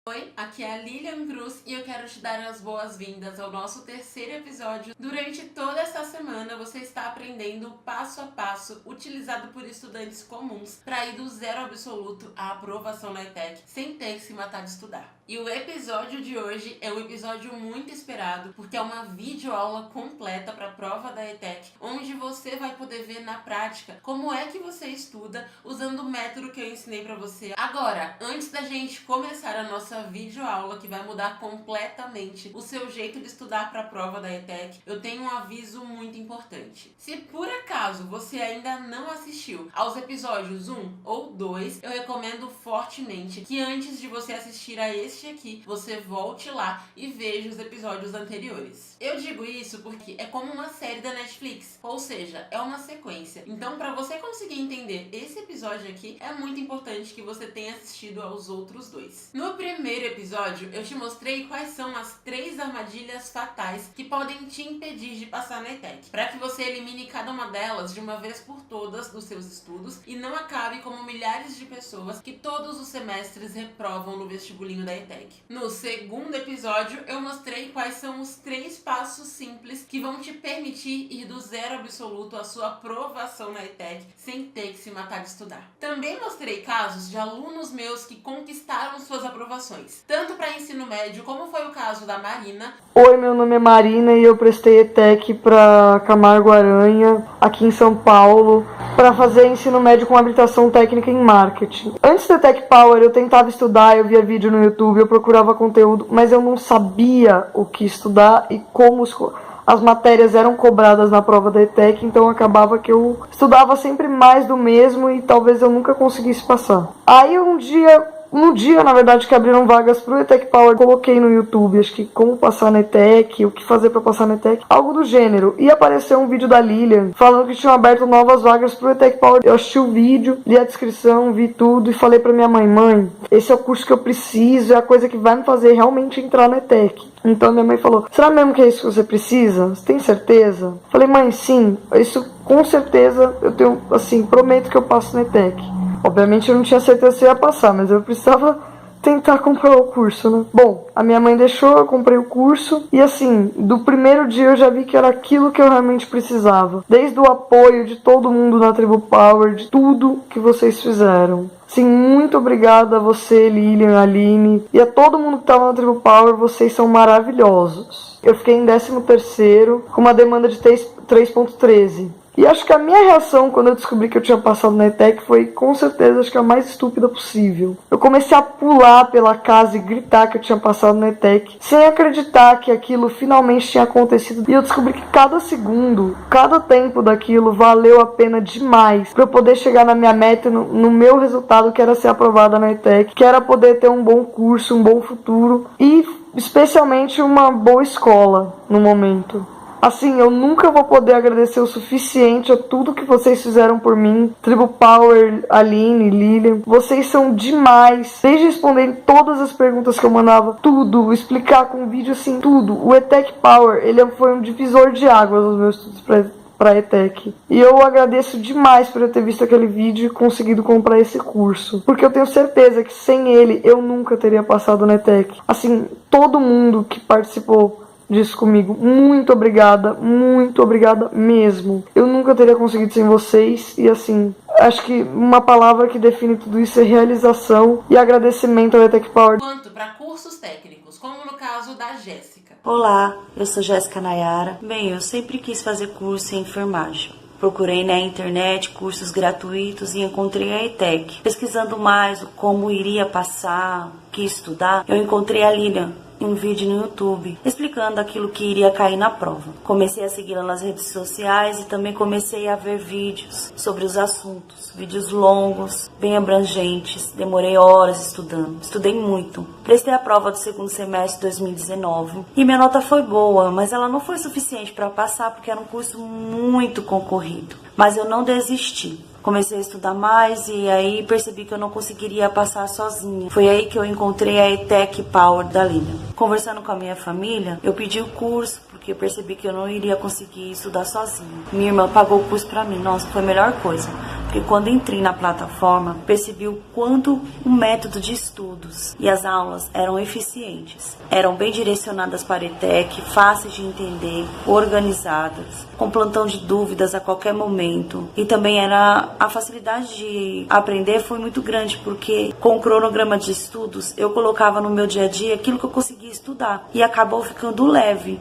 Oi, aqui é a Lilian Cruz e eu quero te dar as boas-vindas ao nosso terceiro episódio. Durante toda esta semana você está aprendendo passo a passo utilizado por estudantes comuns para ir do zero absoluto à aprovação na ETEC sem ter que se matar de estudar. E o episódio de hoje é um episódio muito esperado porque é uma videoaula completa para a prova da ETEC, onde você vai poder ver na prática como é que você estuda usando o método que eu ensinei para você. Agora, antes da gente começar a nossa videoaula que vai mudar completamente o seu jeito de estudar para a prova da ETEC, eu tenho um aviso muito importante. Se por acaso você ainda não assistiu aos episódios 1 ou 2, eu recomendo fortemente que antes de você assistir a este aqui, você volte lá e veja os episódios anteriores. Eu digo isso porque é como uma série da Netflix, ou seja, é uma sequência. Então, para você conseguir entender esse episódio aqui, é muito importante que você tenha assistido aos outros dois. No primeiro episódio, eu te mostrei quais são as 3 armadilhas fatais que podem te impedir de passar na ETEC, para que você elimine cada uma delas de uma vez por todas dos seus estudos e não acabe como milhares de pessoas que todos os semestres reprovam no vestibulinho da ETEC. No segundo episódio, eu mostrei quais são os 3 passos simples que vão te permitir ir do zero absoluto à sua aprovação na ETEC sem ter que se matar de estudar. Também mostrei casos de alunos meus que conquistaram suas aprovações, tanto para ensino médio, como foi o caso da Marina. Oi, meu nome é Marina e eu prestei ETEC para Camargo Aranha, aqui em São Paulo, para fazer ensino médio com habilitação técnica em marketing. Antes do ETEC Power, eu tentava estudar, eu via vídeo no YouTube, eu procurava conteúdo, mas eu não sabia o que estudar e como as matérias eram cobradas na prova da ETEC, então acabava que eu estudava sempre mais do mesmo e talvez eu nunca conseguisse passar. Aí no dia, na verdade, que abriram vagas pro ETEC Power, coloquei no YouTube, acho que como passar na ETEC, o que fazer pra passar na ETEC, algo do gênero. E apareceu um vídeo da Lilian, falando que tinham aberto novas vagas pro ETEC Power. Eu assisti o vídeo, li a descrição, vi tudo e falei pra minha mãe, esse é o curso que eu preciso, é a coisa que vai me fazer realmente entrar na ETEC. Então minha mãe falou, será mesmo que é isso que você precisa? Você tem certeza? Falei, mãe, sim, isso com certeza, eu tenho, assim, prometo que eu passo na ETEC. Obviamente eu não tinha certeza se ia passar, mas eu precisava tentar comprar o curso, né? Bom, a minha mãe deixou, eu comprei o curso e assim, do primeiro dia eu já vi que era aquilo que eu realmente precisava. Desde o apoio de todo mundo na Tribo Power, de tudo que vocês fizeram. Sim, muito obrigada a você, Lilian, Aline e a todo mundo que estava na Tribo Power, vocês são maravilhosos. Eu fiquei em 13º com uma demanda de 3.13. E acho que a minha reação quando eu descobri que eu tinha passado na ETEC foi, com certeza, acho que a mais estúpida possível. Eu comecei a pular pela casa e gritar que eu tinha passado na ETEC, sem acreditar que aquilo finalmente tinha acontecido. E eu descobri que cada segundo, cada tempo daquilo valeu a pena demais para eu poder chegar na minha meta, no meu resultado, que era ser aprovada na ETEC, que era poder ter um bom curso, um bom futuro e, especialmente, uma boa escola no momento. Assim, eu nunca vou poder agradecer o suficiente a tudo que vocês fizeram por mim. Tribo Power, Aline, Lilian. Vocês são demais. Desde responderem todas as perguntas que eu mandava, tudo, explicar com vídeo, assim, tudo. O ETEC Power, ele foi um divisor de águas nos meus estudos para ETEC. E eu agradeço demais por eu ter visto aquele vídeo e conseguido comprar esse curso. Porque eu tenho certeza que sem ele, eu nunca teria passado na ETEC. Assim, todo mundo que participou disso comigo, muito obrigada mesmo. Eu nunca teria conseguido sem vocês e assim, acho que uma palavra que define tudo isso é realização e agradecimento ao ETEC Power. Quanto para cursos técnicos, como no caso da Jéssica. Olá, eu sou Jéssica Nayara. Bem, eu sempre quis fazer curso em enfermagem. Procurei na internet cursos gratuitos e encontrei a ETEC. Pesquisando mais como iria passar, o que estudar, eu encontrei a Lilian em um vídeo no YouTube explicando aquilo que iria cair na prova. Comecei a segui-la nas redes sociais e também comecei a ver vídeos sobre os assuntos. Vídeos longos, bem abrangentes. Demorei horas estudando. Estudei muito. Prestei a prova do segundo semestre de 2019 e minha nota foi boa, mas ela não foi suficiente para passar porque era um curso muito concorrido. Mas eu não desisti. Comecei a estudar mais e aí percebi que eu não conseguiria passar sozinha. Foi aí que eu encontrei a ETEC Power da Lilian. Conversando com a minha família, eu pedi o curso porque eu percebi que eu não iria conseguir estudar sozinha. Minha irmã pagou o curso pra mim. Nossa, foi a melhor coisa. porque quando entrei na plataforma, percebi o quanto o método de estudos e as aulas eram eficientes. Eram bem direcionadas para a ETEC, fáceis de entender, organizadas, com plantão de dúvidas a qualquer momento. E também a facilidade de aprender foi muito grande, porque com o cronograma de estudos, eu colocava no meu dia a dia aquilo que eu conseguia estudar. E acabou ficando leve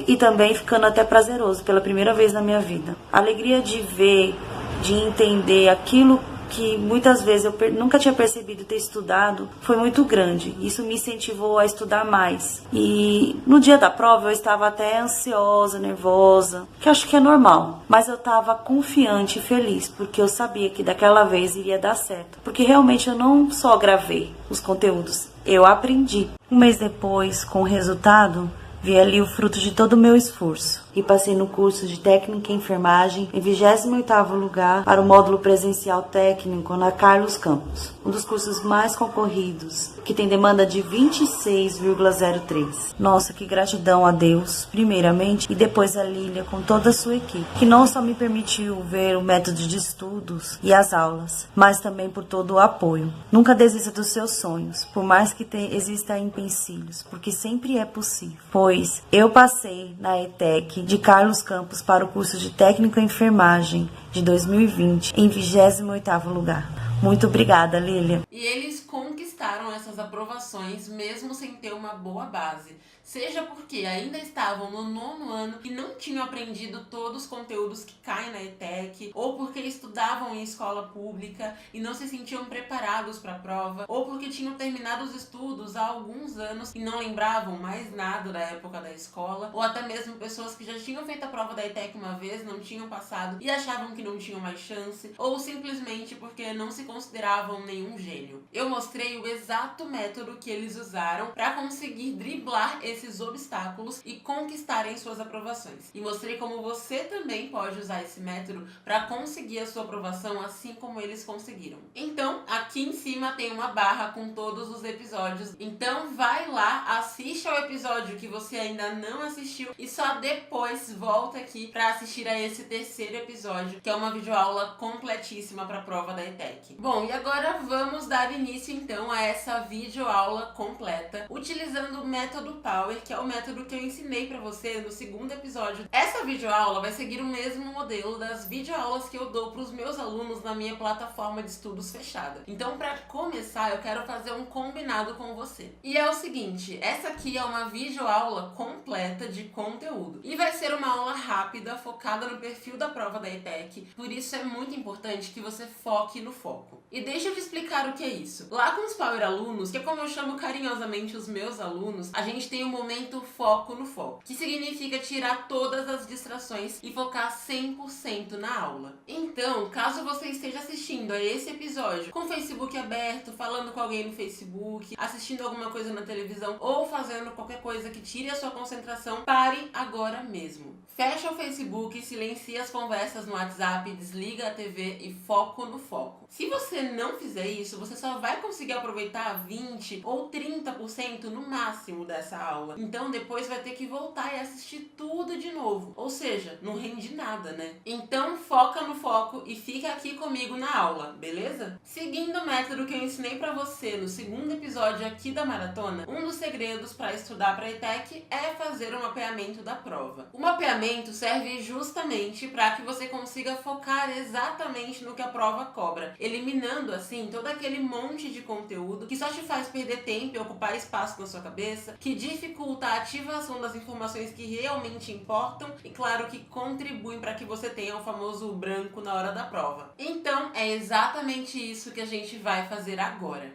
e também ficando até prazeroso, pela primeira vez na minha vida. A alegria de ver, de entender aquilo que muitas vezes eu nunca tinha percebido ter estudado, foi muito grande. Isso me incentivou a estudar mais. E no dia da prova eu estava até ansiosa, nervosa, que acho que é normal. Mas eu estava confiante e feliz, porque eu sabia que daquela vez iria dar certo. Porque realmente eu não só gravei os conteúdos, eu aprendi. Um mês depois, com o resultado, vi ali o fruto de todo o meu esforço. E passei no curso de técnica em enfermagem em 28º lugar para o módulo presencial técnico na Carlos Campos, um dos cursos mais concorridos, que tem demanda de 26,03. Nossa, que gratidão a Deus, primeiramente, e depois a Lília com toda a sua equipe, que não só me permitiu ver o método de estudos e as aulas, mas também por todo o apoio. Nunca desista dos seus sonhos, por mais que exista empecilhos, porque sempre é possível. Pois eu passei na ETEC de Carlos Campos para o curso de técnico em enfermagem de 2020 em 28º lugar. Muito obrigada, Lília. E eles conquistaram essas aprovações mesmo sem ter uma boa base. Seja porque ainda estavam no 9º ano e não tinham aprendido todos os conteúdos que caem na ETEC, ou porque estudavam em escola pública e não se sentiam preparados para a prova, ou porque tinham terminado os estudos há alguns anos e não lembravam mais nada da época da escola, ou até mesmo pessoas que já tinham feito a prova da ETEC uma vez, não tinham passado e achavam que não tinham mais chance, ou simplesmente porque não se consideravam nenhum gênio. Eu mostrei o exato método que eles usaram para conseguir driblar esses obstáculos e conquistarem suas aprovações. E mostrei como você também pode usar esse método para conseguir a sua aprovação assim como eles conseguiram. Então, aqui em cima tem uma barra com todos os episódios. Então vai lá, assiste ao episódio que você ainda não assistiu e só depois volta aqui para assistir a esse 3º episódio, que é uma videoaula completíssima para a prova da ETEC. Bom, e agora vamos dar início então a essa videoaula completa, utilizando o método Power, que é o método que eu ensinei para você no 2º episódio. Essa videoaula vai seguir o mesmo modelo das videoaulas que eu dou para os meus alunos na minha plataforma de estudos fechada. Então, para começar, eu quero fazer um combinado com você. E é o seguinte, essa aqui é uma videoaula completa de conteúdo. E vai ser uma aula rápida, focada no perfil da prova da ETEC, por isso é muito importante que você foque no foco. E deixa eu te explicar o que é isso. Lá com os Power Alunos, que é como eu chamo carinhosamente os meus alunos, a gente tem o momento foco no foco, que significa tirar todas as distrações e focar 100% na aula. Então, caso você esteja assistindo a esse episódio com o Facebook aberto, falando com alguém no Facebook, assistindo alguma coisa na televisão ou fazendo qualquer coisa que tire a sua concentração, pare agora mesmo. Fecha o Facebook, silencia as conversas no WhatsApp, desliga a TV e foco no foco. Se você não fizer isso, você só vai conseguir aproveitar 20 ou 30% no máximo dessa aula. Então depois vai ter que voltar e assistir tudo de novo. Ou seja, não rende nada, né? Então foca no foco e fica aqui comigo na aula, beleza? Seguindo o método que eu ensinei pra você no 2º episódio aqui da maratona, um dos segredos para estudar para a ETEC é fazer um mapeamento da prova. O mapeamento serve justamente para que você consiga focar exatamente no que a prova cobra, eliminando assim todo aquele monte de conteúdo que só te faz perder tempo e ocupar espaço na sua cabeça, que dificulta a ativação das informações que realmente importam e, claro, que contribuem para que você tenha o famoso branco na hora da prova. Então, é exatamente isso que a gente vai fazer agora.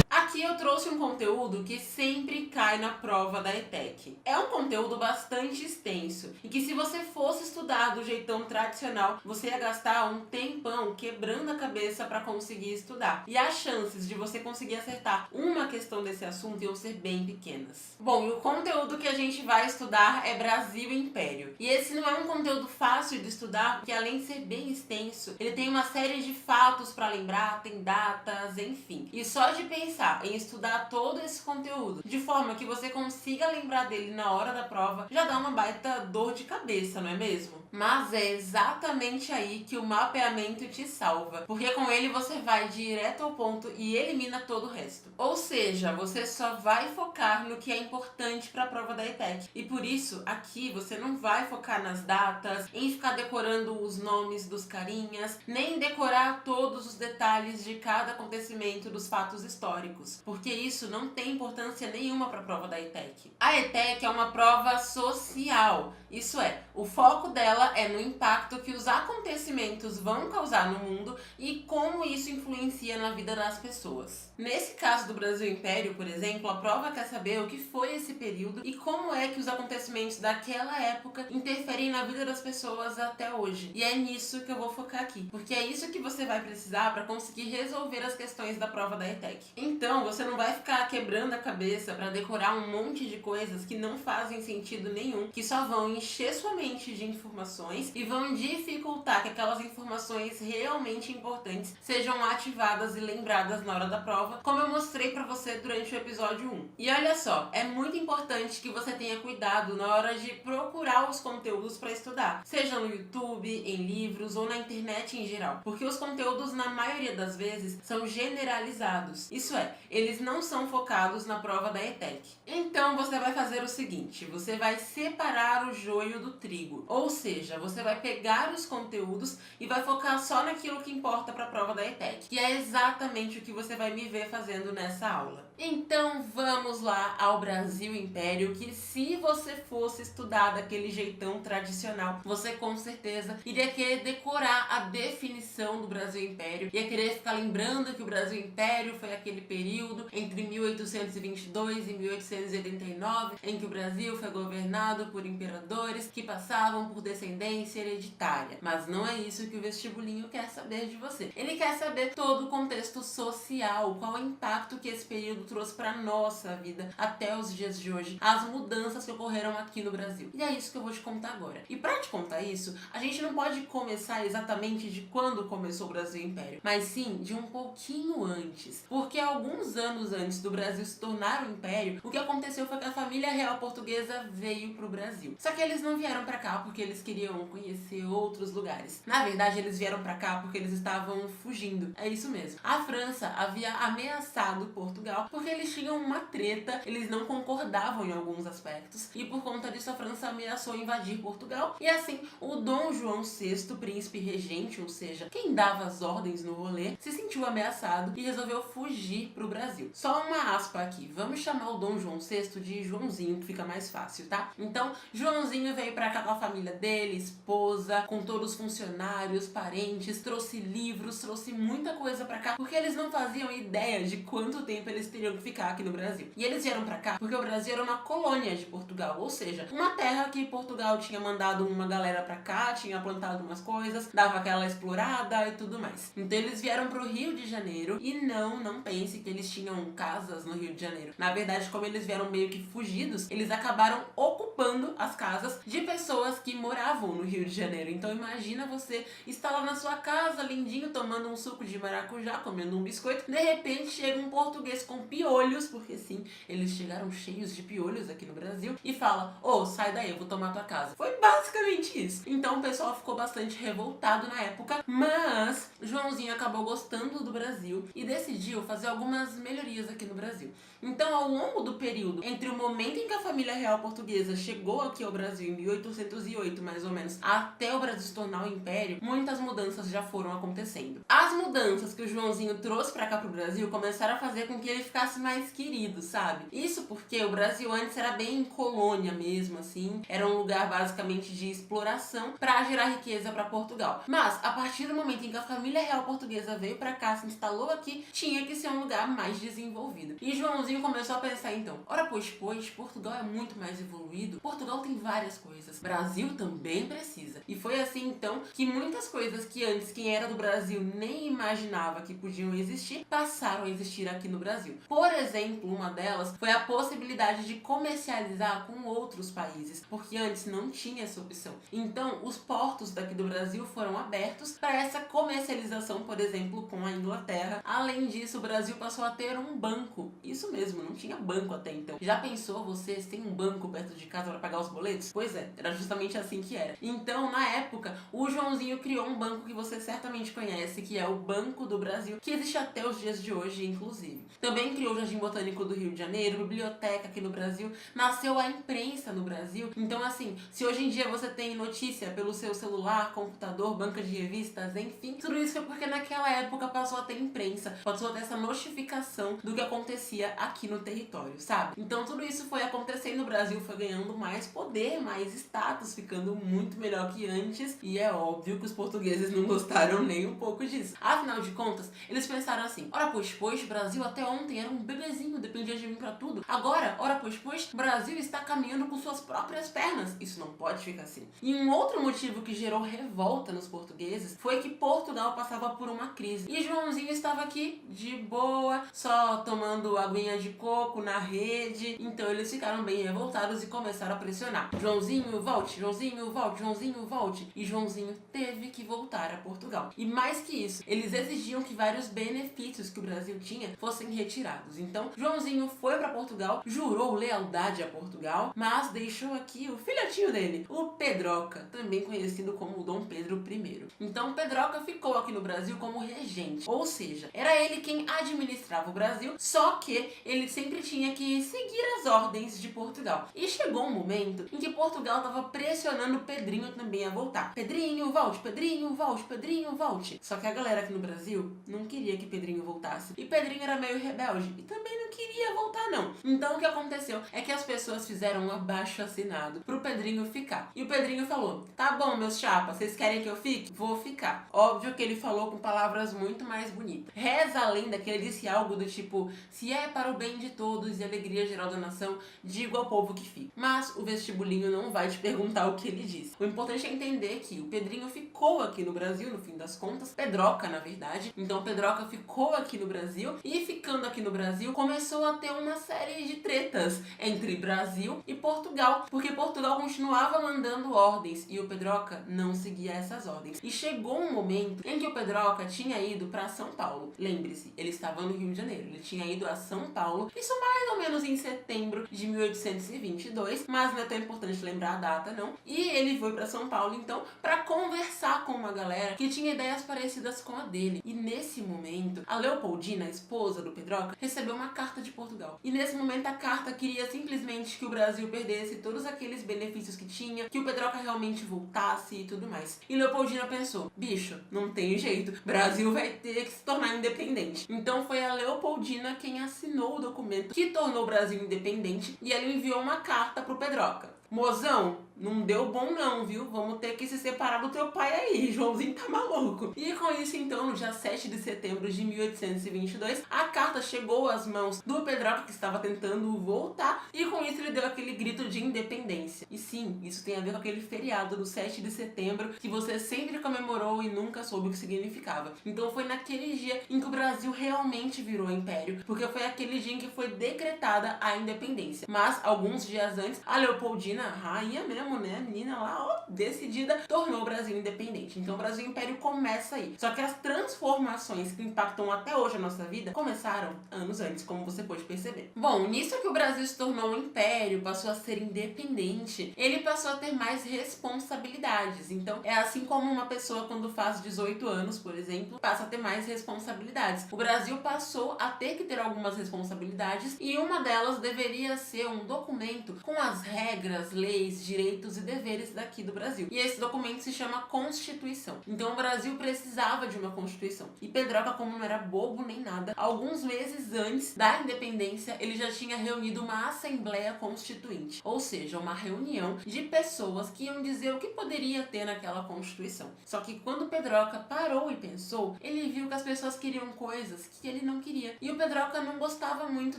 Aqui eu trouxe um conteúdo que sempre cai na prova da ETEC. É um conteúdo bastante extenso e que, se você fosse estudar do jeitão tradicional, você ia gastar um tempão quebrando a cabeça para conseguir estudar. E as chances de você conseguir acertar uma questão desse assunto iam ser bem pequenas. Bom, e o conteúdo que a gente vai estudar é Brasil e Império. E esse não é um conteúdo fácil de estudar, porque além de ser bem extenso, ele tem uma série de fatos para lembrar, tem datas, enfim. E só de pensar em estudar todo esse conteúdo de forma forma que você consiga lembrar dele na hora da prova, já dá uma baita dor de cabeça, não é mesmo? Mas é exatamente aí que o mapeamento te salva, porque com ele você vai direto ao ponto e elimina todo o resto. Ou seja, você só vai focar no que é importante para a prova da ETEC. E por isso, aqui você não vai focar nas datas, em ficar decorando os nomes dos carinhas, nem decorar todos os detalhes de cada acontecimento dos fatos históricos, porque isso não tem importância nenhuma para a prova da ETEC. A ETEC é uma prova social, isso é, o foco dela é no impacto que os acontecimentos vão causar no mundo e como isso influencia na vida das pessoas. Nesse caso do Brasil Império, por exemplo, a prova quer saber o que foi esse período e como é que os acontecimentos daquela época interferem na vida das pessoas até hoje. E é nisso que eu vou focar aqui, porque é isso que você vai precisar para conseguir resolver as questões da prova da ETEC. Então, você não vai ficar quebrando a cabeça para decorar um monte de coisas que não fazem sentido nenhum, que só vão encher sua mente de informações e vão dificultar que aquelas informações realmente importantes sejam ativadas e lembradas na hora da prova, como eu mostrei pra você durante o episódio 1. E olha só, é muito importante que você tenha cuidado na hora de procurar os conteúdos para estudar, seja no YouTube, em livros ou na internet em geral, porque os conteúdos na maioria das vezes são generalizados, isso é, eles não são focados na prova da ETEC. Então você vai fazer o seguinte, você vai separar o joio do trigo, ou seja, você vai pegar os conteúdos e vai focar só naquilo que importa para a prova da ETEC, que é exatamente o que você vai me ver fazendo nessa aula. Então vamos lá ao Brasil Império, que se você fosse estudar daquele jeitão tradicional, você com certeza iria querer decorar a definição do Brasil Império, ia querer ficar lembrando que o Brasil Império foi aquele período entre 1822 e 1889, em que o Brasil foi governado por imperadores que passavam por descendência hereditária. Mas não é isso que o vestibulinho quer saber de você. Ele quer saber todo o contexto social, qual é o impacto que esse período trouxe para nossa vida até os dias de hoje, as mudanças que ocorreram aqui no Brasil. E é isso que eu vou te contar agora. E para te contar isso, a gente não pode começar exatamente de quando começou o Brasil Império, mas sim de um pouquinho antes. Porque alguns anos antes do Brasil se tornar um império, o que aconteceu foi que a família real portuguesa veio pro Brasil. Só que eles não vieram para cá porque eles queriam conhecer outros lugares. Na verdade, eles vieram para cá porque eles estavam fugindo. É isso mesmo. A França havia ameaçado Portugal porque eles tinham uma treta, eles não concordavam em alguns aspectos e por conta disso a França ameaçou invadir Portugal e assim o Dom João VI, príncipe regente, ou seja, quem dava as ordens no rolê, se sentiu ameaçado e resolveu fugir pro Brasil. Só uma aspa aqui, vamos chamar o Dom João VI de Joãozinho, que fica mais fácil, tá? Então, Joãozinho veio pra cá com a família dele, esposa, com todos os funcionários, parentes, trouxe livros, trouxe muita coisa pra cá, porque eles não faziam ideia de quanto tempo eles teriam que ficar aqui no Brasil. E eles vieram pra cá porque o Brasil era uma colônia de Portugal, ou seja, uma terra que Portugal tinha mandado uma galera pra cá, tinha plantado umas coisas, dava aquela explorada e tudo mais. Então eles vieram pro Rio de Janeiro e não pense que eles tinham casas no Rio de Janeiro. Na verdade, como eles vieram meio que fugidos, eles acabaram ocupando as casas de pessoas que moravam no Rio de Janeiro. Então imagina você estar lá na sua casa, lindinho, tomando um suco de maracujá, comendo um biscoito, de repente chega um português com piolhos, porque sim, eles chegaram cheios de piolhos aqui no Brasil, e fala, ô, sai daí, eu vou tomar tua casa. Foi basicamente isso. Então o pessoal ficou bastante revoltado na época, mas Joãozinho acabou gostando do Brasil e decidiu fazer algumas melhorias aqui no Brasil. Então, ao longo do período entre o momento em que a família real portuguesa chegou aqui ao Brasil, em 1808 mais ou menos, até o Brasil se tornar um império, muitas mudanças já foram acontecendo. As mudanças que o Joãozinho trouxe pra cá pro Brasil começaram a fazer com que ele ficasse mais querido, sabe? Isso porque o Brasil antes era bem colônia mesmo, assim, era um lugar basicamente de exploração pra gerar riqueza pra Portugal. Mas, a partir do momento em que a família real portuguesa veio pra cá, se instalou aqui, tinha que ser um lugar mais desenvolvido. E Joãozinho começou a pensar então, ora pois, Portugal é muito mais evoluído, Portugal tem várias coisas, Brasil também precisa. E foi assim então que muitas coisas que antes quem era do Brasil nem imaginava que podiam existir, passaram a existir aqui no Brasil. Por exemplo, uma delas foi a possibilidade de comercializar com outros países, porque antes não tinha essa opção. Então, os portos daqui do Brasil foram abertos para essa comercialização, por exemplo, com a Inglaterra. Além disso, o Brasil passou a ter um banco. Isso mesmo, não tinha banco até então. Já pensou vocês têm um banco perto de casa para pagar os boletos? Pois é, era justamente assim que era. Então, na época, o Joãozinho criou um banco que você certamente conhece, que é o Banco do Brasil, que existe até os dias de hoje, inclusive. Também criou o Jardim Botânico do Rio de Janeiro, biblioteca aqui no Brasil, nasceu a imprensa no Brasil. Então, assim, se hoje em dia você tem notícia pelo seu celular, computador, banca de revistas, enfim, tudo isso foi porque naquela época passou a ter imprensa, passou a ter essa notificação do que acontecia aqui no território, sabe? Então tudo isso foi acontecendo, o Brasil foi ganhando mais poder, mais status, ficando muito melhor que antes, e é óbvio que os portugueses não gostaram nem um pouco disso. Afinal de contas, eles pensaram assim: ora pois, Brasil até ontem era um bebezinho, dependia de mim pra tudo. Agora, ora pois, Brasil está caminhando com suas próprias pernas. Isso não pode ficar assim. E um outro motivo que gerou revolta nos portugueses foi que Portugal passava por uma crise. E Joãozinho estava aqui de boa, só tomando aguinha de coco na rede. Então eles ficaram bem revoltados e começaram a pressionar: Joãozinho, volte, Joãozinho, volte, Joãozinho, volte. E Joãozinho teve que voltar a Portugal. E mais que isso, eles exigiam que vários benefícios que o Brasil tinha fossem retirados. Então Joãozinho foi para Portugal, jurou lealdade a Portugal, mas deixou aqui o filhotinho dele, o Pedroca, também conhecido como Dom Pedro I. Então Pedroca ficou aqui no Brasil como regente, ou seja, era ele quem administrava o Brasil, só que ele sempre tinha que seguir as ordens de Portugal. E chegou um momento em que Portugal estava pressionando Pedrinho também a voltar. Pedrinho, volte, Pedrinho, volte, Pedrinho, volte. Só que a galera aqui no Brasil não queria que Pedrinho voltasse. E Pedrinho era meio rebelde e também não queria voltar não. Então o que aconteceu é que as pessoas fizeram um abaixo-assinado pro Pedrinho ficar. E o Pedrinho falou: tá bom, meus chapas, vocês querem que eu fique? Vou ficar. Óbvio que ele falou com palavras muito mais bonitas. Reza a lenda que ele disse algo do tipo: se é para o bem de todos e alegria geral da nação, digo ao povo que fica. Mas o vestibulinho não vai te perguntar o que ele disse. O importante é entender que o Pedrinho ficou aqui no Brasil, no fim das contas, Pedroca na verdade. Então Pedroca ficou aqui no Brasil e, ficando aqui no Brasil, começou a ter uma série de tretas entre Brasil e Portugal, porque Portugal continuava mandando ordens e o Pedroca não seguia essas ordens. E chegou um momento em que o Pedroca tinha ido para São Paulo. Lembre-se, ele estava no Rio de Janeiro, ele tinha ido a São Paulo, isso mais ou menos em setembro de 1822, mas não é tão importante lembrar a data não. E ele foi para São Paulo então para conversar com uma galera que tinha ideias parecidas com a dele. E nesse momento, a Leopoldina, a esposa do Pedroca, recebeu uma carta de Portugal. E nesse momento a carta queria simplesmente que o Brasil perdesse todos aqueles benefícios que tinha, que o Pedroca realmente voltasse e tudo mais. E Leopoldina pensou: bicho, não tem jeito, Brasil vai ter que se tornar independente. Então foi a Leopoldina quem assinou o documento que tornou o Brasil independente, e ela enviou uma carta pro Pedroca: mozão, não deu bom não, viu? Vamos ter que se separar do teu pai aí, Joãozinho tá maluco. E com isso, então, no dia 7 de setembro de 1822, a carta chegou às mãos do Pedroca, que estava tentando voltar, e com isso ele deu aquele grito de independência. E sim, isso tem a ver com aquele feriado do 7 de setembro, que você sempre comemorou e nunca soube o que significava. Então foi naquele dia em que o Brasil realmente virou império, porque foi aquele dia em que foi decretada a independência. Mas, alguns dias antes, a Leopoldina, rainha mesmo, né, a menina lá, ó, decidida, tornou o Brasil independente. Então o Brasil Império começa aí. Só que as transformações que impactam até hoje a nossa vida começaram anos antes, como você pode perceber. Bom, nisso que o Brasil se tornou um império, passou a ser independente, ele passou a ter mais responsabilidades. Então é assim como uma pessoa quando faz 18 anos, por exemplo, passa a ter mais responsabilidades. O Brasil passou a ter que ter algumas responsabilidades e uma delas deveria ser um documento com as regras, leis, direitos e deveres daqui do Brasil. E esse documento se chama Constituição. Então o Brasil precisava de uma Constituição. E Pedroca, como não era bobo nem nada, alguns meses antes da independência, ele já tinha reunido uma Assembleia Constituinte. Ou seja, uma reunião de pessoas que iam dizer o que poderia ter naquela Constituição. Só que quando Pedroca parou e pensou, ele viu que as pessoas queriam coisas que ele não queria. E o Pedroca não gostava muito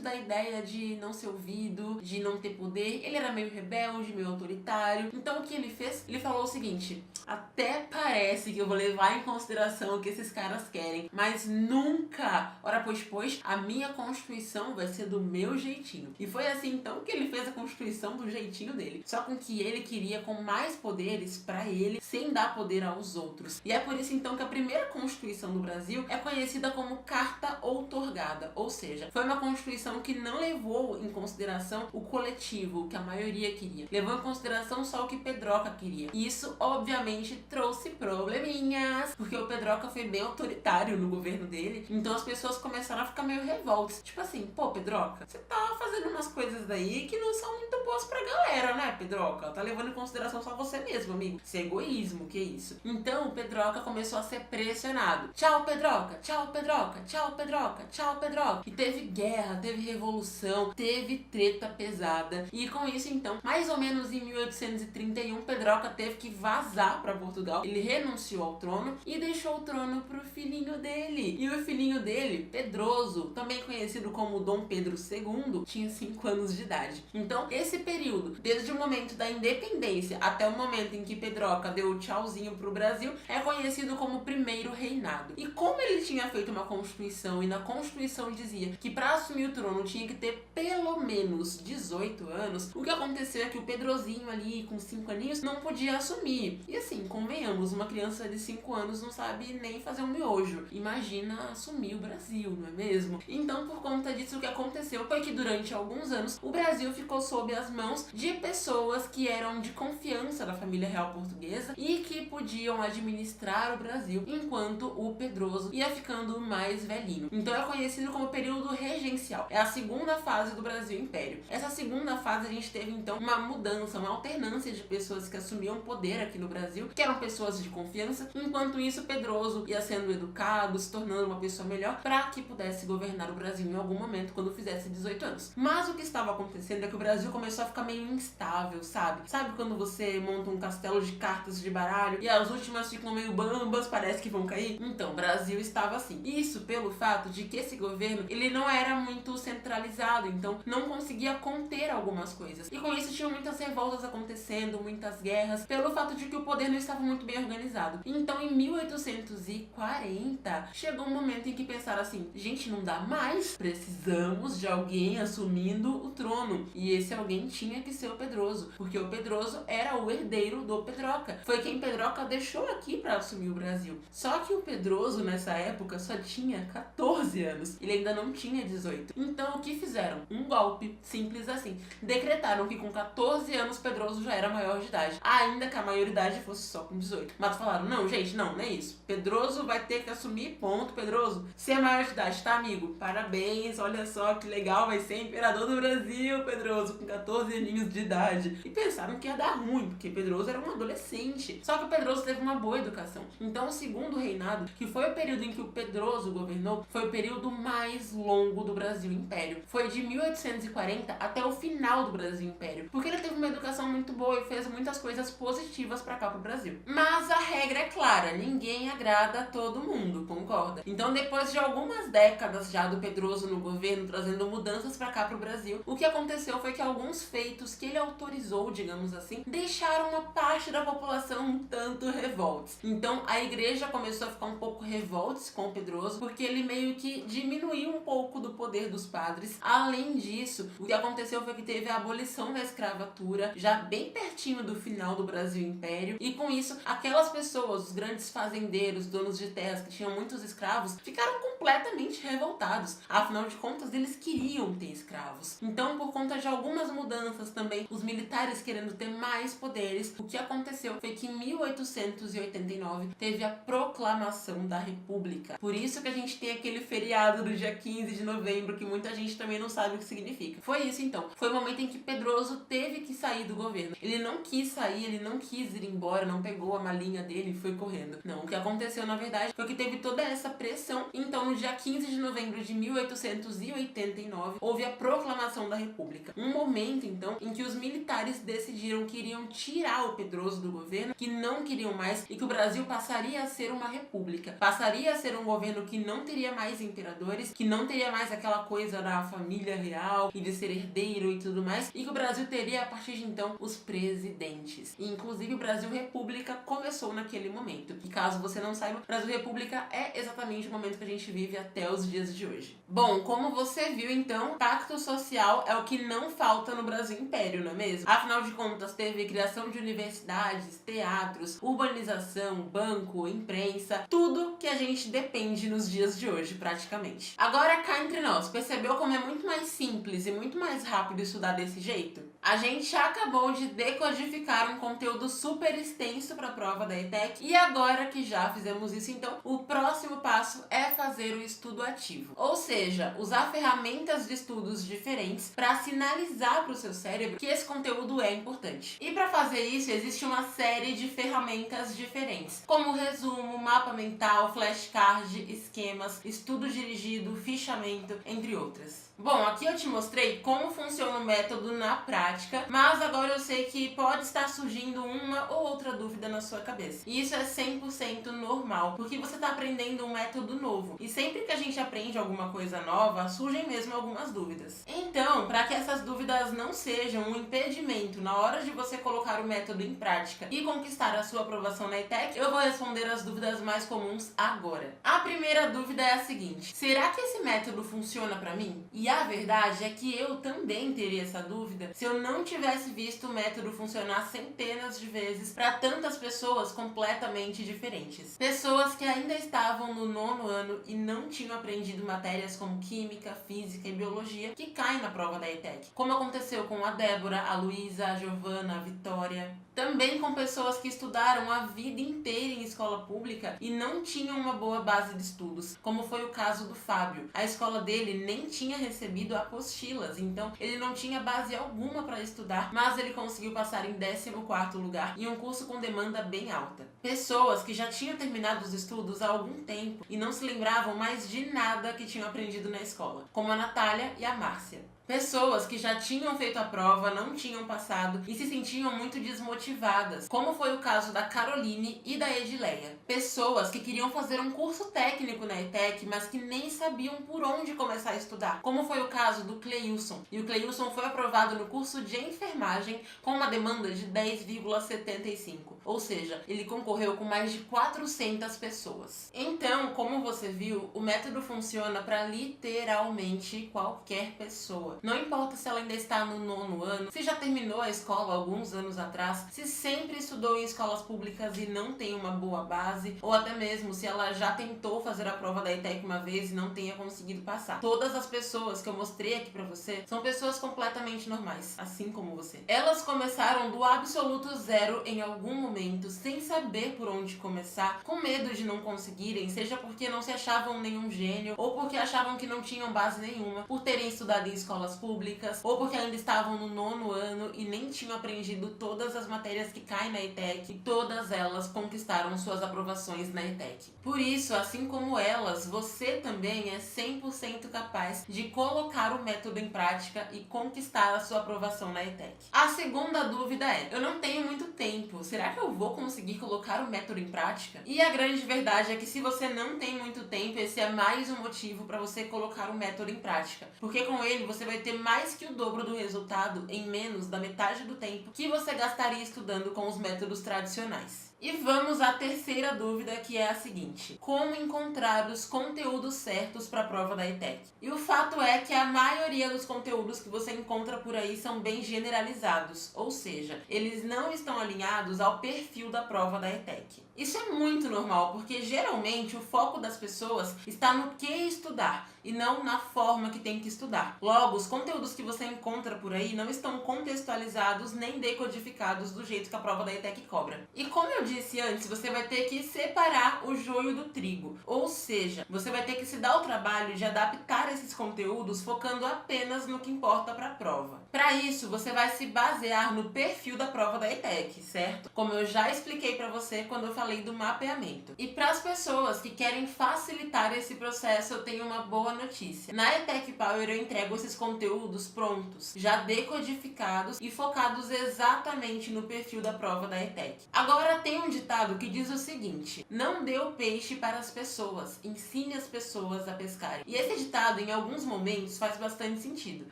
da ideia de não ser ouvido, de não ter poder. Ele era meio rebelde, rebelde, meio autoritário. Então o que ele fez? Ele falou o seguinte: até parece que eu vou levar em consideração o que esses caras querem, mas nunca, ora pois, a minha Constituição vai ser do meu jeitinho. E foi assim então que ele fez a Constituição do jeitinho dele, só com que ele queria com mais poderes pra ele, sem dar poder aos outros. E é por isso então que a primeira Constituição do Brasil é conhecida como Carta Outorgada, ou seja, foi uma Constituição que não levou em consideração o coletivo, o que a maioria queria, levou em consideração só o que Pedroca queria. E isso obviamente trouxe probleminhas, porque o Pedroca foi bem autoritário no governo dele, então as pessoas começaram a ficar meio revoltas, tipo assim, pô, Pedroca, você tá fazendo umas coisas daí que não são muito boas pra galera, né, Pedroca? Tá levando em consideração só você mesmo, amigo. Isso é egoísmo, que isso? Então o Pedroca começou a ser pressionado. Tchau, Pedroca, tchau, Pedroca, tchau, Pedroca, tchau, Pedroca. E teve guerra, teve revolução, teve treta pesada. E com isso, então, mais ou menos em 1831, Pedroca teve que vazar pra Portugal. Ele renunciou ao trono e deixou o trono pro filhinho dele. E o filhinho dele, Pedroso, também conhecido como Dom Pedro II, tinha 5 anos de idade. Então, esse período, desde o momento da independência até o momento em que Pedroca deu o tchauzinho pro Brasil, é conhecido como Primeiro Reinado. E como ele tinha feito uma Constituição, e na Constituição dizia que para assumir o trono tinha que ter pelo menos 18 anos, o que aconteceu é que o Pedrozinho ali, com 5 aninhos, não podia assumir. E assim, convenhamos, uma criança de 5 anos não sabe nem fazer um miojo. Imagina assumir o Brasil, não é mesmo? Então, por conta disso, o que aconteceu foi que durante alguns anos, o Brasil ficou sob as mãos de pessoas que eram de confiança da família real portuguesa e que podiam administrar o Brasil, enquanto o Pedroso ia ficando mais velhinho. Então é conhecido como período regencial. É a segunda fase do Brasil Império. Essa segunda fase a gente teve então uma mudança, uma alternância de pessoas que assumiam poder aqui no Brasil, que eram pessoas de confiança, enquanto isso Pedroso ia sendo educado, se tornando uma pessoa melhor para que pudesse governar o Brasil em algum momento quando fizesse 18 anos. Mas o que estava acontecendo é que o Brasil começou a ficar meio instável, sabe? Sabe quando você monta um castelo de cartas de baralho e as últimas ficam meio bambas, parece que vão cair? Então, o Brasil estava assim. Isso pelo fato de que esse governo, ele não era muito centralizado, então não conseguia conter algumas coisas. E com isso tinham muitas revoltas acontecendo, muitas guerras, pelo fato de que o poder não estava muito bem organizado. Então, em 1840, chegou um momento em que pensaram assim, gente, não dá mais, precisamos de alguém assumindo o trono. E esse alguém tinha que ser o Pedroso, porque o Pedroso era o herdeiro do Pedroca. Foi quem Pedroca deixou aqui para assumir o Brasil. Só que o Pedroso, nessa época, só tinha 14 anos. Ele ainda não tinha 18. Então, o que fizeram? Um golpe, simples assim. Decretaram que com 14 anos Pedroso já era maior de idade, ainda que a maioridade fosse só com 18. Mas falaram, não, gente, não é isso. Pedroso vai ter que assumir, ponto. Pedroso, você é maior de idade, tá, amigo? Parabéns, olha só que legal, vai ser imperador do Brasil, Pedroso, com 14 aninhos de idade. E pensaram que ia dar ruim, porque Pedroso era um adolescente. Só que o Pedroso teve uma boa educação. Então, o segundo reinado, que foi o período em que o Pedroso governou, foi o período mais longo do Brasil Império. Foi de 1840 até o final do Brasil Império, porque ele teve uma educação muito boa e fez muitas coisas positivas pra cá pro Brasil. Mas a regra é clara, ninguém agrada a todo mundo, concorda? Então, depois de algumas décadas já do Pedroso no governo, trazendo mudanças pra cá pro Brasil, o que aconteceu foi que alguns feitos que ele autorizou, digamos assim, deixaram uma parte da população um tanto revoltos. Então, a igreja começou a ficar um pouco revoltos com o Pedroso, porque ele meio que diminuiu um pouco do poder dos padres. Além disso, o que aconteceu foi que teve a abolição da escravatura, já bem pertinho do final do Brasil Império, e com isso, aquelas pessoas, os grandes fazendeiros, donos de terras que tinham muitos escravos, ficaram completamente revoltados. Afinal de contas, eles queriam ter escravos. Então, por conta de algumas mudanças também, os militares querendo ter mais poderes, o que aconteceu foi que em 1889 teve a proclamação da República. Por isso que a gente tem aquele feriado do dia 15 de novembro, que muita gente também não sabe o que significa. Foi isso então. Foi o momento em que Pedroso teve que sair do governo. Ele não quis sair, ele não quis ir embora, não pegou a malinha dele e foi correndo. Não, o que aconteceu na verdade foi que teve toda essa pressão. Então, no dia 15 de novembro de 1889, houve a proclamação da República. Um momento então em que os militares decidiram que iriam tirar o Pedroso do governo, que não queriam mais, e que o Brasil passaria a ser uma república. Passaria a ser um governo que não teria mais imperadores, que não teria mais aquela coisa da família real e de ser herdeiro e tudo mais, e que o Brasil teria partir de então os presidentes. E inclusive o Brasil República começou naquele momento. E caso você não saiba, o Brasil República é exatamente o momento que a gente vive até os dias de hoje. Bom, como você viu então, pacto social é o que não falta no Brasil Império, não é mesmo? Afinal de contas, teve criação de universidades, teatros, urbanização, banco, imprensa, tudo que a gente depende nos dias de hoje, praticamente. Agora, cá entre nós, percebeu como é muito mais simples e muito mais rápido estudar desse jeito? A gente acabou de decodificar um conteúdo super extenso para a prova da ETEC e agora que já fizemos isso, então, o próximo passo é fazer o estudo ativo. Ou seja, usar ferramentas de estudos diferentes para sinalizar para o seu cérebro que esse conteúdo é importante. E para fazer isso, existe uma série de ferramentas diferentes, como resumo, mapa mental, flashcard, esquemas, estudo dirigido, fichamento, entre outras. Bom, aqui eu te mostrei como funciona o método na prática, mas agora eu sei que pode estar surgindo uma ou outra dúvida na sua cabeça. E isso é 100% normal, porque você está aprendendo um método novo. E sempre que a gente aprende alguma coisa nova, surgem mesmo algumas dúvidas. Então, para que essas dúvidas não sejam um impedimento na hora de você colocar o método em prática e conquistar a sua aprovação na ETEC, eu vou responder as dúvidas mais comuns agora. A primeira dúvida é a seguinte: será que esse método funciona para mim? E a verdade é que eu também teria essa dúvida se eu não tivesse visto o método funcionar centenas de vezes para tantas pessoas completamente diferentes. Pessoas que ainda estavam no 9º ano e não tinham aprendido matérias como química, física e biologia que caem na prova da ETEC, como aconteceu com a Débora, a Luísa, a Giovana, a Vitória. Também com pessoas que estudaram a vida inteira em escola pública e não tinham uma boa base de estudos, como foi o caso do Fábio. A escola dele nem tinha recebido apostilas, então ele não tinha base alguma para estudar, mas ele conseguiu passar em 14º lugar em um curso com demanda bem alta. Pessoas que já tinham terminado os estudos há algum tempo e não se lembravam mais de nada que tinham aprendido na escola, como a Natália e a Márcia. Pessoas que já tinham feito a prova, não tinham passado e se sentiam muito desmotivadas, como foi o caso da Caroline e da Edileia. Pessoas que queriam fazer um curso técnico na ETEC, mas que nem sabiam por onde começar a estudar, como foi o caso do Cleilson. E o Cleilson foi aprovado no curso de enfermagem com uma demanda de 10,75, ou seja, ele concorreu com mais de 400 pessoas. Então, como você viu, o método funciona para literalmente qualquer pessoa. Não importa se ela ainda está no 9º ano, se já terminou a escola alguns anos atrás, se sempre estudou em escolas públicas e não tem uma boa base, ou até mesmo se ela já tentou fazer a prova da ETEC uma vez e não tenha conseguido passar. Todas as pessoas que eu mostrei aqui pra você são pessoas completamente normais, assim como você. Elas começaram do absoluto zero em algum momento, sem saber por onde começar, com medo de não conseguirem, seja porque não se achavam nenhum gênio, ou porque achavam que não tinham base nenhuma, por terem estudado em escolas públicas, ou porque ainda estavam no 9º ano e nem tinham aprendido todas as matérias que caem na ETEC, e todas elas conquistaram suas aprovações na ETEC. Por isso, assim como elas, você também é 100% capaz de colocar o método em prática e conquistar a sua aprovação na ETEC. A segunda dúvida é: eu não tenho muito tempo, será que eu vou conseguir colocar o método em prática? E a grande verdade é que se você não tem muito tempo, esse é mais um motivo para você colocar o método em prática, porque com ele você vai ter mais que o dobro do resultado em menos da metade do tempo que você gastaria estudando com os métodos tradicionais. E vamos à terceira dúvida, que é a seguinte: como encontrar os conteúdos certos para a prova da ETEC? E o fato é que a maioria dos conteúdos que você encontra por aí são bem generalizados, ou seja, eles não estão alinhados ao perfil da prova da ETEC. Isso é muito normal, porque geralmente o foco das pessoas está no que estudar e não na forma que tem que estudar. Logo, os conteúdos que você encontra por aí não estão contextualizados nem decodificados do jeito que a prova da ETEC cobra. E como eu disse antes, você vai ter que separar o joio do trigo, ou seja, você vai ter que se dar o trabalho de adaptar esses conteúdos focando apenas no que importa para a prova. Para isso, você vai se basear no perfil da prova da ETEC, certo? Como eu já expliquei para você quando eu falei do mapeamento. E para as pessoas que querem facilitar esse processo, eu tenho uma boa notícia. Na ETEC Power eu entrego esses conteúdos prontos, já decodificados e focados exatamente no perfil da prova da ETEC. Agora tem um ditado que diz o seguinte: não dê o peixe para as pessoas, ensine as pessoas a pescarem. E esse ditado, em alguns momentos, faz bastante sentido,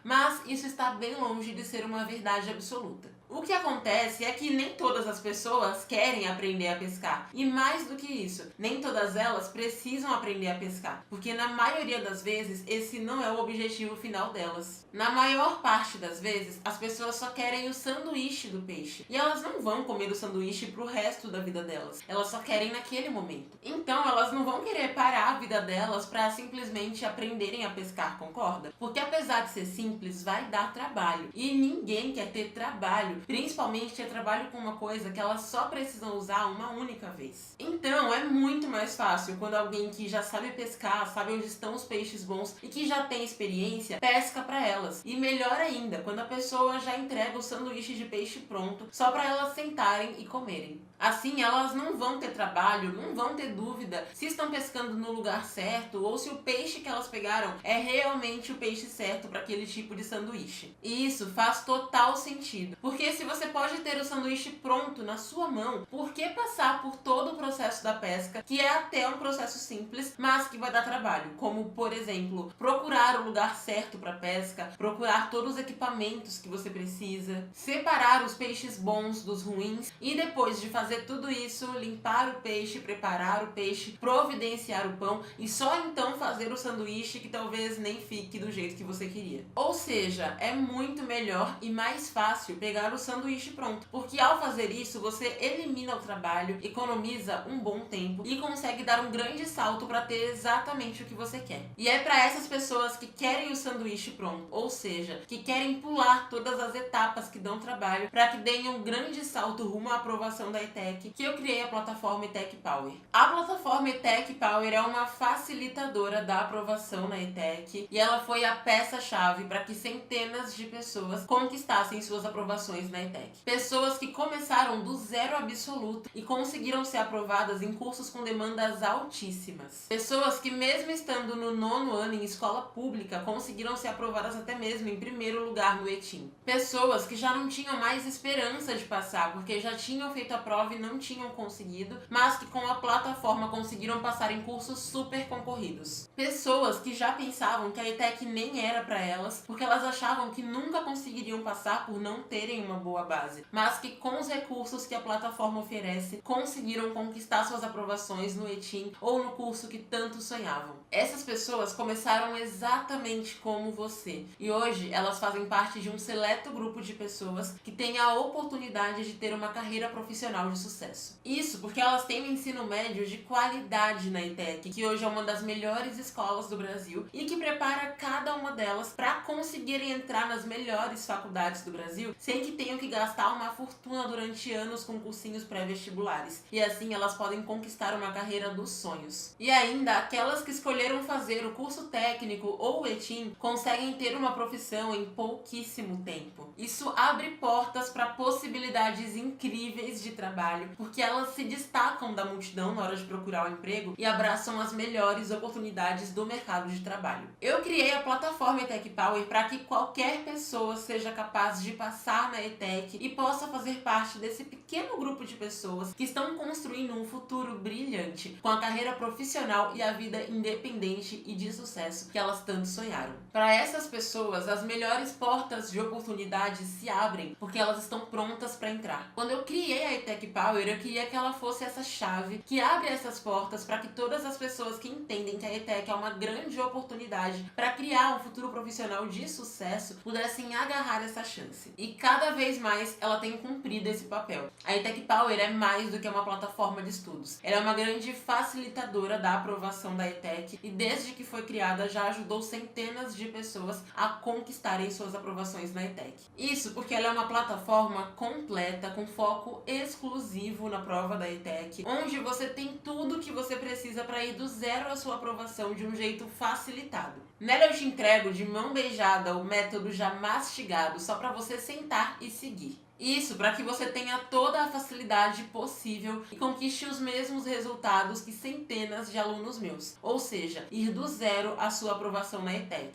mas isso está bem longe de ser uma verdade absoluta. O que acontece é que nem todas as pessoas querem aprender a pescar. E mais do que isso, nem todas elas precisam aprender a pescar. Porque na maioria das vezes, esse não é o objetivo final delas. Na maior parte das vezes, as pessoas só querem o sanduíche do peixe. E elas não vão comer o sanduíche pro resto da vida delas. Elas só querem naquele momento. Então, elas não vão querer parar a vida delas pra simplesmente aprenderem a pescar, concorda? Porque apesar de ser simples, vai dar trabalho. E ninguém quer ter trabalho. Principalmente ter trabalho com uma coisa que elas só precisam usar uma única vez. Então é muito mais fácil quando alguém que já sabe pescar, sabe onde estão os peixes bons e que já tem experiência, pesca pra elas. E melhor ainda, quando a pessoa já entrega o sanduíche de peixe pronto, só pra elas sentarem e comerem. Assim elas não vão ter trabalho, não vão ter dúvida se estão pescando no lugar certo ou se o peixe que elas pegaram é realmente o peixe certo para aquele tipo de sanduíche. E isso faz total sentido, porque se você pode ter o sanduíche pronto na sua mão, por que passar por todo o processo da pesca, que é até um processo simples, mas que vai dar trabalho, como por exemplo, procurar o lugar certo para pesca, procurar todos os equipamentos que você precisa, separar os peixes bons dos ruins e depois de fazer tudo isso, limpar o peixe, preparar o peixe, providenciar o pão e só então fazer o sanduíche que talvez nem fique do jeito que você queria. Ou seja, é muito melhor e mais fácil pegar o sanduíche pronto, porque ao fazer isso você elimina o trabalho, economiza um bom tempo e consegue dar um grande salto para ter exatamente o que você quer. E é para essas pessoas que querem o sanduíche pronto, ou seja, que querem pular todas as etapas que dão trabalho para que deem um grande salto rumo à aprovação da ETEC, que eu criei a plataforma ETEC Power. A plataforma ETEC Power é uma facilitadora da aprovação na ETEC e ela foi a peça-chave para que centenas de pessoas conquistassem suas aprovações na ETEC. Pessoas que começaram do zero absoluto e conseguiram ser aprovadas em cursos com demandas altíssimas. Pessoas que mesmo estando no 9º ano em escola pública conseguiram ser aprovadas até mesmo em primeiro lugar no ETIM. Pessoas que já não tinham mais esperança de passar porque já tinham feito a prova e não tinham conseguido, mas que com a plataforma conseguiram passar em cursos super concorridos. Pessoas que já pensavam que a ETEC nem era para elas porque elas achavam que nunca conseguiriam passar por não terem uma boa base, mas que com os recursos que a plataforma oferece, conseguiram conquistar suas aprovações no ETIM ou no curso que tanto sonhavam. Essas pessoas começaram exatamente como você, e hoje elas fazem parte de um seleto grupo de pessoas que têm a oportunidade de ter uma carreira profissional de sucesso. Isso porque elas têm um ensino médio de qualidade na ETEC, que hoje é uma das melhores escolas do Brasil e que prepara cada uma delas para conseguirem entrar nas melhores faculdades do Brasil sem que tenham que gastar uma fortuna durante anos com cursinhos pré-vestibulares. E assim elas podem conquistar uma carreira dos sonhos. E ainda, aquelas que escolheram fazer o curso técnico ou o ETIM conseguem ter uma profissão em pouquíssimo tempo. Isso abre portas para possibilidades incríveis de trabalho, porque elas se destacam da multidão na hora de procurar um emprego e abraçam as melhores oportunidades do mercado de trabalho. Eu criei a plataforma ETEC Power para que qualquer pessoa seja capaz de passar na ETEC e possa fazer parte desse pequeno grupo de pessoas que estão construindo um futuro brilhante com a carreira profissional e a vida independente e de sucesso que elas tanto sonharam. Para essas pessoas, as melhores portas de oportunidades se abrem porque elas estão prontas para entrar. Quando eu criei a ETEC Power, eu queria que ela fosse essa chave que abre essas portas para que todas as pessoas que entendem que a ETEC é uma grande oportunidade para criar um futuro profissional de sucesso pudessem agarrar essa chance. E cada vez mais ela tem cumprido esse papel. A ETEC Power é mais do que uma plataforma de estudos. Ela é uma grande facilitadora da aprovação da ETEC e desde que foi criada já ajudou centenas de pessoas a conquistarem suas aprovações na ETEC. Isso porque ela é uma plataforma completa com foco exclusivo na prova da ETEC, onde você tem tudo o que você precisa para ir do zero à sua aprovação de um jeito facilitado. Nela eu te entrego de mão beijada o método já mastigado só para você sentar e seguir. Isso para que você tenha toda a facilidade possível e conquiste os mesmos resultados que centenas de alunos meus. Ou seja, ir do zero à sua aprovação na ETEC.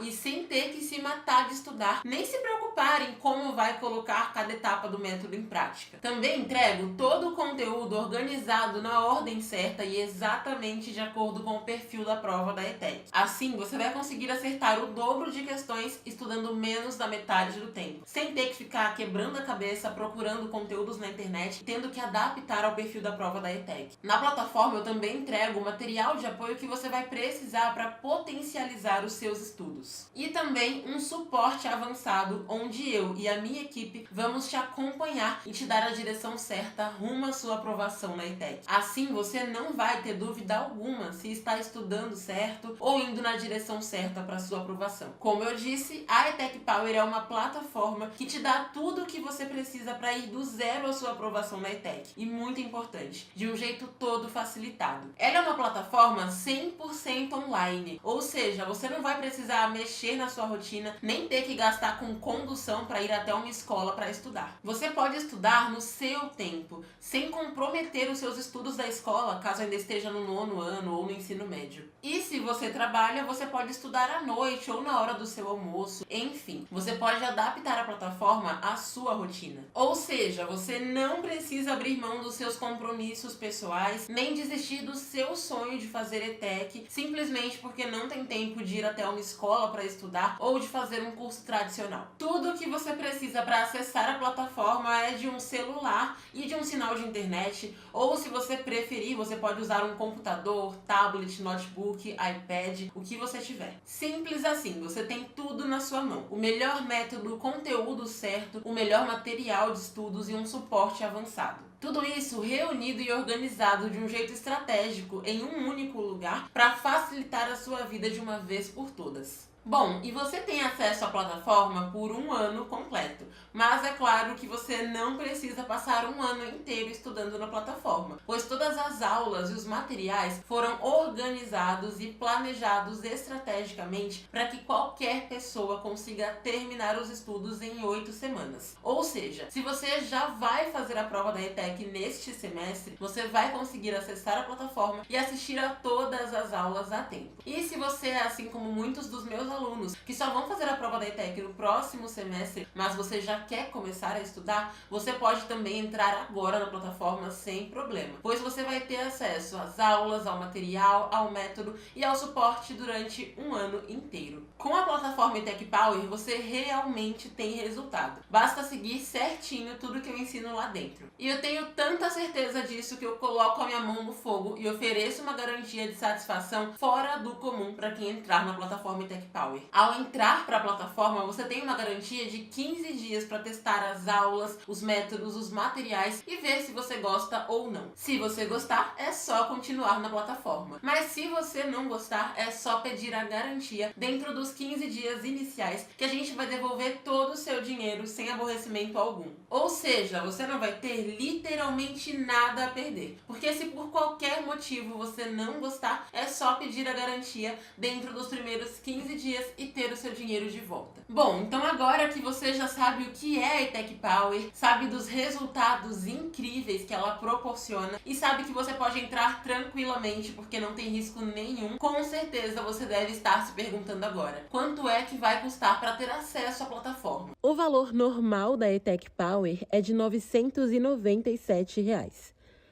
E sem ter que se matar de estudar, nem se preocupar em como vai colocar cada etapa do método em prática. Também entrego todo o conteúdo organizado na ordem certa e exatamente de acordo com o perfil da prova da ETEC. Assim, você vai conseguir acertar o dobro de questões estudando menos da metade do tempo, sem ter que ficar quebrando a cabeça procurando conteúdos na internet, tendo que adaptar ao perfil da prova da ETEC. Na plataforma eu também entrego o material de apoio que você vai precisar para potencializar os seus estudos. E também um suporte avançado, onde eu e a minha equipe vamos te acompanhar e te dar a direção certa rumo à sua aprovação na ETEC. Assim você não vai ter dúvida alguma se está estudando certo ou indo na direção certa para sua aprovação. Como eu disse, a ETEC Power é uma plataforma que te dá tudo o que você precisa para ir do zero à sua aprovação na ETEC. E muito importante, de um jeito todo facilitado. Ela é uma plataforma 100% online, ou seja, você não vai precisar mexer na sua rotina, nem ter que gastar com condução para ir até uma escola para estudar. Você pode estudar no seu tempo, sem comprometer os seus estudos da escola, caso ainda esteja no 9º ano ou no ensino médio. E se você trabalha, você pode estudar à noite ou na hora do seu almoço. Enfim, você pode adaptar a plataforma à sua rotina. Ou seja, você não precisa abrir mão dos seus compromissos pessoais, nem desistir do seu sonho de fazer ETEC, simplesmente porque não tem tempo de ir até uma escola para estudar ou de fazer um curso tradicional. Tudo o que você precisa para acessar a plataforma é de um celular e de um sinal de internet, ou se você preferir, você pode usar um computador, tablet, notebook, iPad, o que você tiver. Simples assim, você tem tudo na sua mão. O melhor método, o conteúdo certo, o melhor material de estudos e um suporte avançado. Tudo isso reunido e organizado de um jeito estratégico em um único lugar para facilitar a sua vida de uma vez por todas. Bom, e você tem acesso à plataforma por 1 ano completo, mas é claro que você não precisa passar 1 ano inteiro estudando na plataforma, pois todas as aulas e os materiais foram organizados e planejados estrategicamente para que qualquer pessoa consiga terminar os estudos em 8 semanas. Ou seja, se você já vai fazer a prova da ETEC neste semestre, você vai conseguir acessar a plataforma e assistir a todas as aulas a tempo. E se você é assim como muitos dos meus alunos que só vão fazer a prova da ETEC no próximo semestre, mas você já quer começar a estudar, você pode também entrar agora na plataforma sem problema, pois você vai ter acesso às aulas, ao material, ao método e ao suporte durante 1 ano inteiro. Com a plataforma ETEC Power, você realmente tem resultado. Basta seguir certinho tudo que eu ensino lá dentro. E eu tenho tanta certeza disso que eu coloco a minha mão no fogo e ofereço uma garantia de satisfação fora do comum para quem entrar na plataforma ETEC Power. Ao entrar para a plataforma, você tem uma garantia de 15 dias para testar as aulas, os métodos, os materiais e ver se você gosta ou não. Se você gostar, é só continuar na plataforma. Mas se você não gostar, é só pedir a garantia dentro dos 15 dias iniciais, que a gente vai devolver todo o seu dinheiro sem aborrecimento algum. Ou seja, você não vai ter literalmente nada a perder. Porque se por qualquer motivo você não gostar, é só pedir a garantia dentro dos primeiros 15 dias e ter o seu dinheiro de volta. Bom, então agora que você já sabe o que é a ETEC Power, sabe dos resultados incríveis que ela proporciona e sabe que você pode entrar tranquilamente porque não tem risco nenhum, com certeza você deve estar se perguntando agora: quanto é que vai custar para ter acesso à plataforma? O valor normal da ETEC Power é de R$ 997.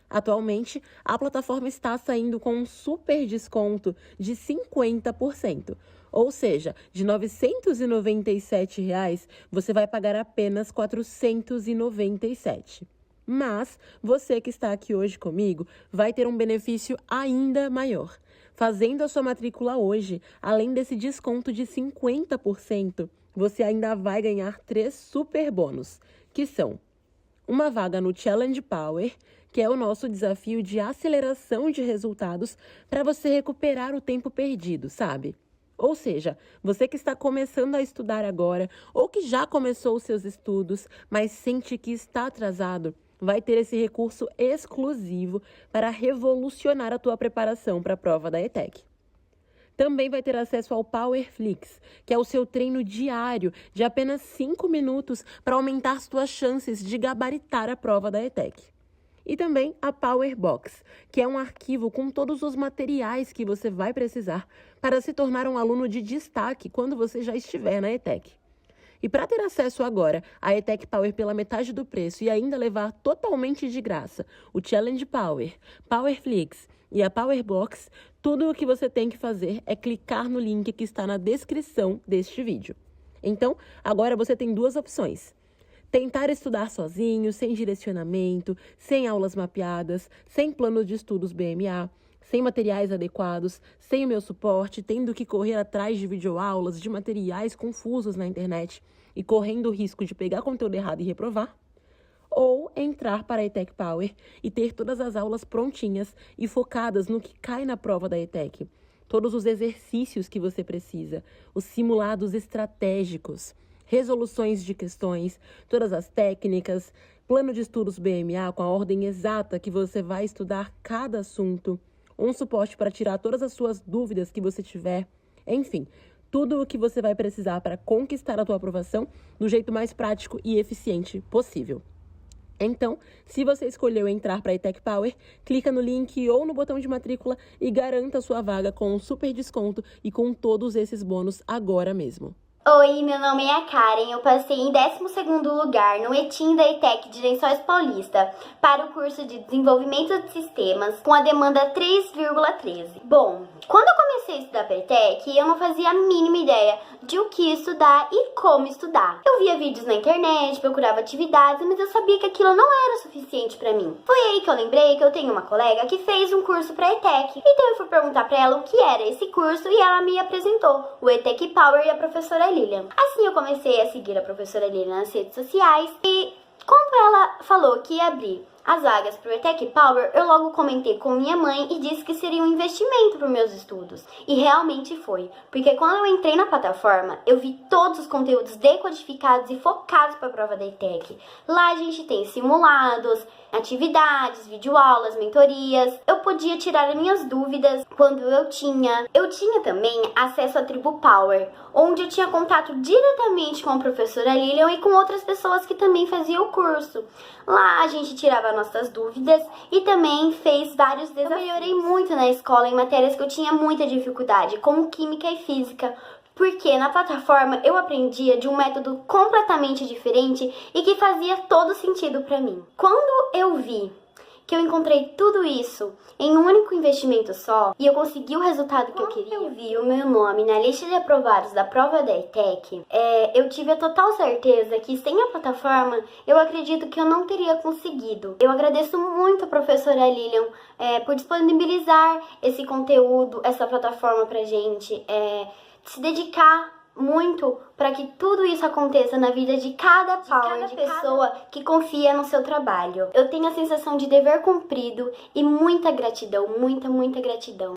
Atualmente, a plataforma está saindo com um super desconto de 50%. Ou seja, de R$ 997, você vai pagar apenas R$ 497. Mas você que está aqui hoje comigo vai ter um benefício ainda maior. Fazendo a sua matrícula hoje, além desse desconto de 50%, você ainda vai ganhar 3 super bônus, que são uma vaga no Challenge Power, que é o nosso desafio de aceleração de resultados para você recuperar o tempo perdido, sabe? Ou seja, você que está começando a estudar agora ou que já começou os seus estudos, mas sente que está atrasado, vai ter esse recurso exclusivo para revolucionar a tua preparação para a prova da ETEC. também vai ter acesso ao PowerFlix, que é o seu treino diário de apenas 5 minutos para aumentar suas chances de gabaritar a prova da ETEC. E também a PowerBox, que é um arquivo com todos os materiais que você vai precisar para se tornar um aluno de destaque quando você já estiver na ETEC. E para ter acesso agora à ETEC Power pela metade do preço e ainda levar totalmente de graça o Challenge Power, PowerFlix e a PowerBox, tudo o que você tem que fazer é clicar no link que está na descrição deste vídeo. Então, agora você tem duas opções. Tentar estudar sozinho, sem direcionamento, sem aulas mapeadas, sem plano de estudos BMA, sem materiais adequados, sem o meu suporte, tendo que correr atrás de videoaulas, de materiais confusos na internet e correndo o risco de pegar conteúdo errado e reprovar. Ou entrar para a ETEC Power e ter todas as aulas prontinhas e focadas no que cai na prova da ETEC. Todos os exercícios que você precisa, os simulados estratégicos, resoluções de questões, todas as técnicas, plano de estudos BMA com a ordem exata que você vai estudar cada assunto, um suporte para tirar todas as suas dúvidas que você tiver, enfim, tudo o que você vai precisar para conquistar a tua aprovação do jeito mais prático e eficiente possível. Então, se você escolheu entrar para a ETEC Power, clica no link ou no botão de matrícula e garanta sua vaga com um super desconto e com todos esses bônus agora mesmo. Oi, meu nome é a Karen, eu passei em 12º lugar no ETIM da ETEC de Lençóis Paulista para o curso de Desenvolvimento de Sistemas com a demanda 3,13. Bom, quando eu comecei a estudar para a ETEC, eu não fazia a mínima ideia de o que estudar e como estudar. Eu via vídeos na internet, procurava atividades, mas eu sabia que aquilo não era suficiente para mim. Foi aí que eu lembrei que eu tenho uma colega que fez um curso para a ETEC, então eu fui perguntar para ela o que era esse curso e ela me apresentou o ETEC Power e a professora Lilian. Assim eu comecei a seguir a professora Lilian nas redes sociais e quando ela falou que ia abrir as vagas para o ETEC Power, eu logo comentei com minha mãe e disse que seria um investimento para os meus estudos. E realmente foi, porque quando eu entrei na plataforma, eu vi todos os conteúdos decodificados e focados para a prova da ETEC. Lá a gente tem simulados, atividades, videoaulas, mentorias. Eu podia tirar as minhas dúvidas quando eu tinha. Eu tinha também acesso à tribo Power, onde eu tinha contato diretamente com a professora Lilian e com outras pessoas que também faziam o curso. Lá a gente tirava nossas dúvidas e também fez vários desafios. Eu melhorei muito na escola em matérias que eu tinha muita dificuldade, como química e física, porque na plataforma eu aprendia de um método completamente diferente e que fazia todo sentido para mim. Quando eu vi que eu encontrei tudo isso em um único investimento só e eu consegui o resultado que eu queria, eu vi o meu nome na lista de aprovados da prova da ETEC, eu tive a total certeza que sem a plataforma eu acredito que eu não teria conseguido. Eu agradeço muito a professora Lilian por disponibilizar esse conteúdo, essa plataforma pra gente, se dedicar muito para que tudo isso aconteça na vida de cada pessoa que confia no seu trabalho. Eu tenho a sensação de dever cumprido e muita gratidão, muita gratidão.